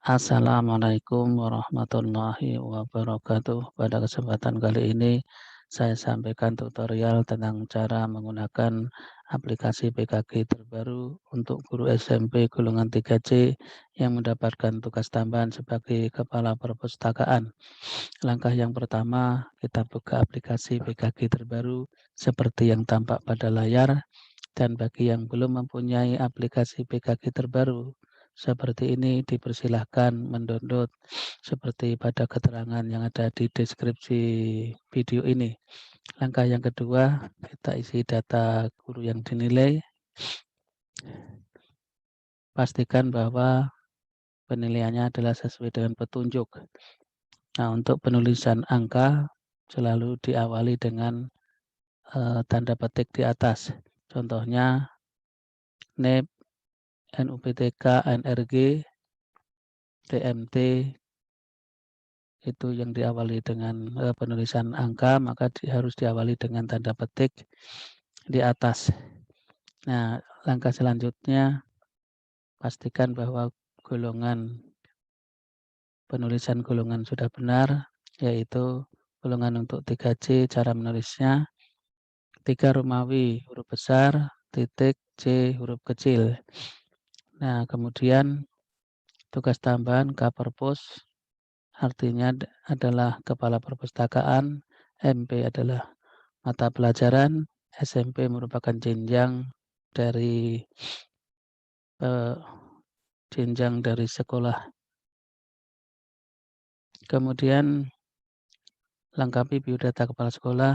Assalamualaikum warahmatullahi wabarakatuh. Pada kesempatan kali ini saya sampaikan tutorial tentang cara menggunakan aplikasi PKG terbaru untuk guru SMP golongan 3C yang mendapatkan tugas tambahan sebagai kepala perpustakaan. Langkah yang pertama, kita buka aplikasi PKG terbaru seperti yang tampak pada layar. Dan bagi yang belum mempunyai aplikasi PKG terbaru seperti ini, dipersilahkan mendownload seperti pada keterangan yang ada di deskripsi video ini. Langkah yang kedua, kita isi data guru yang dinilai. Pastikan bahwa penilaiannya adalah sesuai dengan petunjuk. Nah, untuk penulisan angka selalu diawali dengan tanda petik di atas. Contohnya NIP, NUPTK, NRG, TMT, itu yang diawali dengan penulisan angka, maka harus diawali dengan tanda petik di atas. Nah, langkah selanjutnya, pastikan bahwa penulisan golongan sudah benar, yaitu golongan untuk 3C, cara menulisnya, 3 Romawi, huruf besar, titik, C, huruf kecil. Nah, kemudian tugas tambahan Kaperpus, artinya adalah kepala perpustakaan, MP adalah mata pelajaran, SMP merupakan jenjang dari sekolah. Kemudian lengkapi biodata kepala sekolah,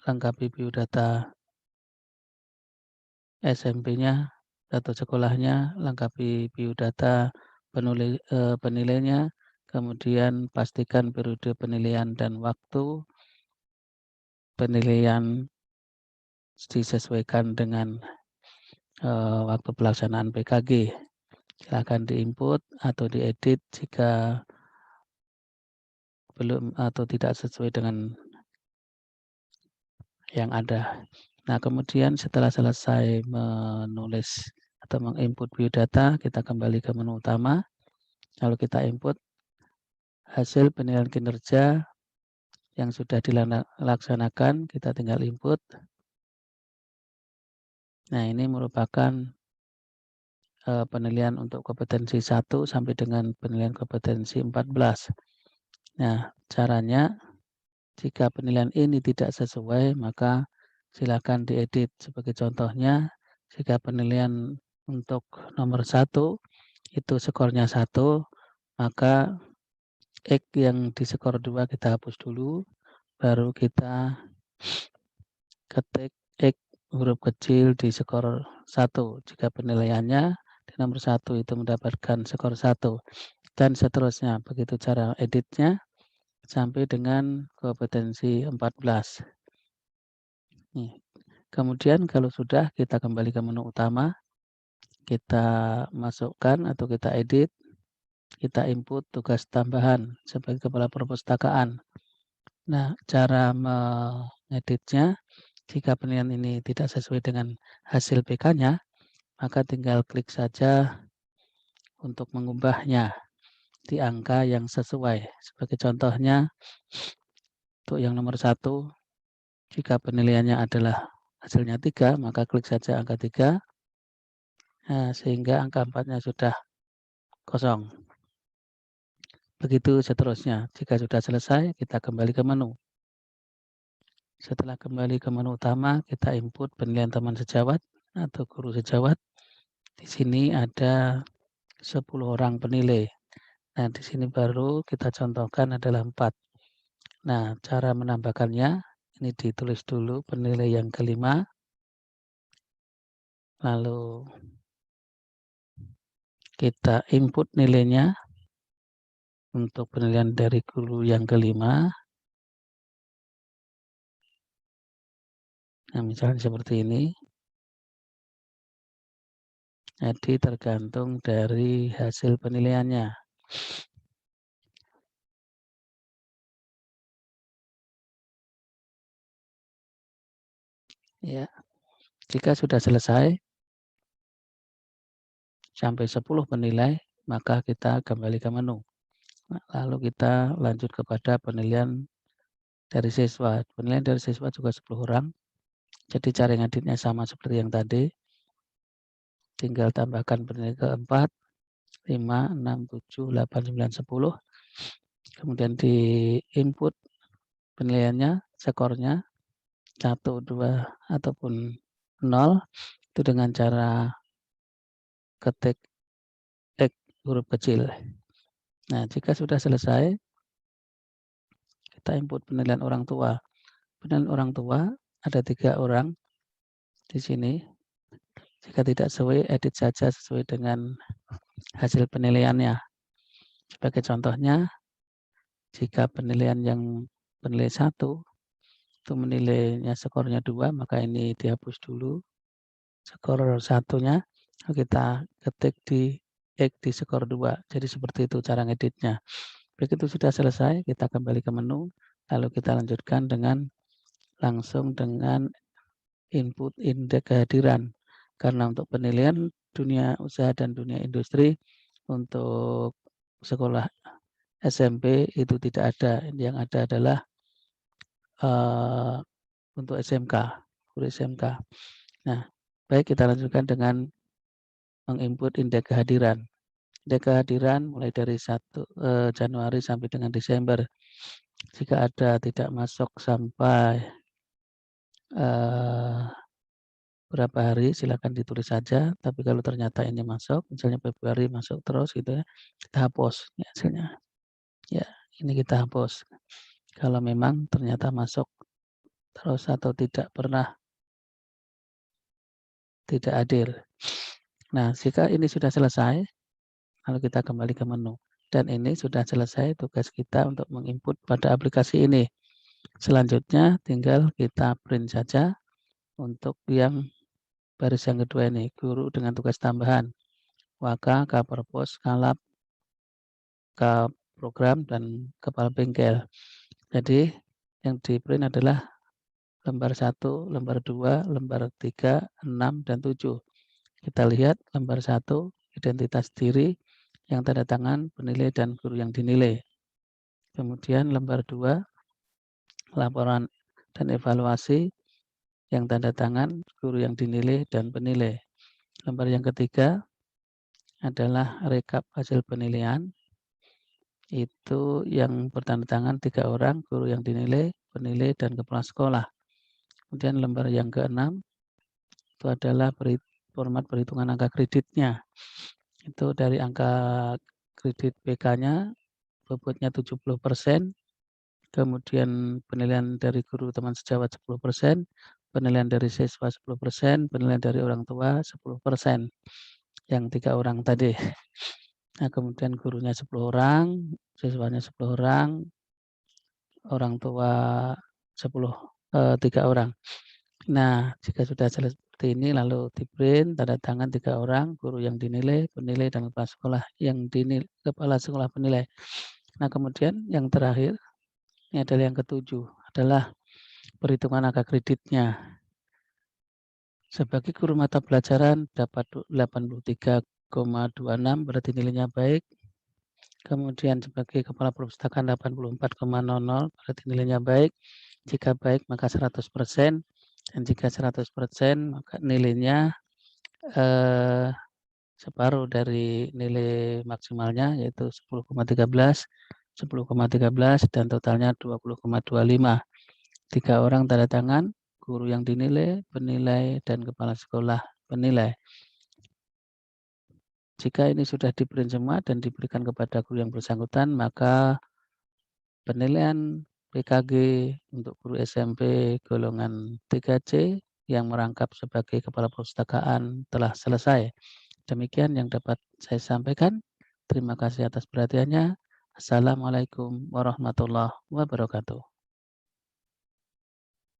lengkapi biodata SMP-nya atau sekolahnya, lengkapi biodata penilainya, kemudian pastikan periode penilaian dan waktu penilaian disesuaikan dengan waktu pelaksanaan PKG. Silakan diinput atau diedit jika belum atau tidak sesuai dengan yang ada. Nah, kemudian setelah selesai menulis atau menginput biodata, kita kembali ke menu utama. Lalu kita input hasil penilaian kinerja yang sudah dilaksanakan, kita tinggal input. Nah, ini merupakan penilaian untuk kompetensi 1 sampai dengan penilaian kompetensi 14. Nah, caranya jika penilaian ini tidak sesuai, maka silakan diedit. Sebagai contohnya, jika penilaian untuk nomor 1 itu skornya 1, maka X yang di skor 2 kita hapus dulu, baru kita ketik X huruf kecil di skor 1. Jika penilaiannya di nomor 1 itu mendapatkan skor 1. Dan seterusnya, begitu cara editnya sampai dengan kompetensi 14. Nih. Kemudian kalau sudah, kita kembali ke menu utama, kita masukkan atau kita edit, kita input tugas tambahan sebagai kepala perpustakaan. Nah, cara mengeditnya, jika penilaian ini tidak sesuai dengan hasil PK-nya, maka tinggal klik saja untuk mengubahnya di angka yang sesuai. Sebagai contohnya, untuk yang nomor 1, jika penilaiannya adalah hasilnya 3, maka klik saja angka 3, sehingga angka 4-nya sudah kosong. Begitu seterusnya. Jika sudah selesai, kita kembali ke menu. Setelah kembali ke menu utama, kita input penilaian teman sejawat atau guru sejawat. Di sini ada 10 orang penilai. Nah, di sini baru kita contohkan adalah 4. Nah, cara menambahkannya, ini ditulis dulu penilai yang kelima. Lalu kita input nilainya untuk penilaian dari guru yang kelima. Nah, misalnya seperti ini. Jadi tergantung dari hasil penilaiannya. Ya, jika sudah selesai sampai 10 penilai, maka kita kembali ke menu. Nah, lalu kita lanjut kepada penilaian dari siswa. Penilaian dari siswa juga 10 orang. Jadi cara ngeditnya sama seperti yang tadi. Tinggal tambahkan penilaian keempat, 5, 6, 7, 8, 9, 10. Kemudian di input penilaiannya, skornya 1, 2, ataupun 0. Itu dengan cara ketik X huruf kecil. Nah, jika sudah selesai, kita input penilaian orang tua. Penilaian orang tua ada 3 orang di sini. Jika tidak sesuai, edit saja sesuai dengan hasil penilaiannya. Sebagai contohnya, jika penilaian yang penilai 1 itu menilainya skornya 2, maka ini dihapus dulu. Skor 1-nya kita ketik di X di skor 2. Jadi seperti itu cara ngeditnya. Begitu sudah selesai, kita kembali ke menu, lalu kita lanjutkan dengan langsung dengan input indeks kehadiran. Karena untuk penilaian dunia usaha dan dunia industri untuk sekolah SMP itu tidak ada. Yang ada adalah untuk SMK, guru SMK. Nah, baik, kita lanjutkan dengan menginput indeks kehadiran. Indeks kehadiran mulai dari 1 Januari sampai dengan Desember. Jika ada tidak masuk sampai berapa hari, silakan ditulis saja. Tapi kalau ternyata ini masuk, misalnya Februari masuk terus gitu ya, kita hapus ya hasilnya. Ya, ini kita hapus. Kalau memang ternyata masuk terus atau tidak pernah tidak hadir. Nah, jika ini sudah selesai, lalu kita kembali ke menu. Dan ini sudah selesai tugas kita untuk menginput pada aplikasi ini. Selanjutnya tinggal kita print saja untuk yang baris yang kedua ini, guru dengan tugas tambahan. Waka, Kaperpos, Kalap, Program, dan Kepala Bengkel. Jadi yang di print adalah lembar 1, lembar 2, lembar 3, 6, dan 7. Kita lihat lembar 1, identitas diri, yang tanda tangan, penilai, dan guru yang dinilai. Kemudian lembar 2, laporan dan evaluasi, yang tanda tangan, guru yang dinilai, dan penilai. Lembar yang ketiga adalah rekap hasil penilaian. Itu yang bertanda tangan 3 orang, guru yang dinilai, penilai, dan kepala sekolah. Kemudian lembar yang ke-6 itu adalah format perhitungan angka kreditnya. Itu dari angka kredit BK-nya, bobotnya 70%, kemudian penilaian dari guru teman sejawat 10%, penilaian dari siswa 10%, penilaian dari orang tua 10%, yang 3 orang tadi. Nah, kemudian gurunya 10 orang, siswanya 10 orang tua 3 orang. Nah, jika sudah seperti ini, lalu di print, tanda tangan 3 orang, guru yang dinilai, penilai, dan kepala sekolah yang dinilai, kepala sekolah penilai. Nah, kemudian yang terakhir, ini adalah yang ke-7, adalah perhitungan angka kreditnya. Sebagai guru mata pelajaran dapat 83,26, berarti nilainya baik. Kemudian sebagai kepala perpustakaan 84,00, berarti nilainya baik. Jika baik maka 100%, dan jika 100% maka nilainya separuh dari nilai maksimalnya, yaitu 10,13, 10,13, dan totalnya 20,25. 3 orang tanda tangan, guru yang dinilai, penilai, dan kepala sekolah penilai. Jika ini sudah di-print semua dan diberikan kepada guru yang bersangkutan, maka penilaian PKG untuk guru SMP golongan 3C yang merangkap sebagai kepala perpustakaan telah selesai. Demikian yang dapat saya sampaikan. Terima kasih atas perhatiannya. Assalamualaikum warahmatullahi wabarakatuh.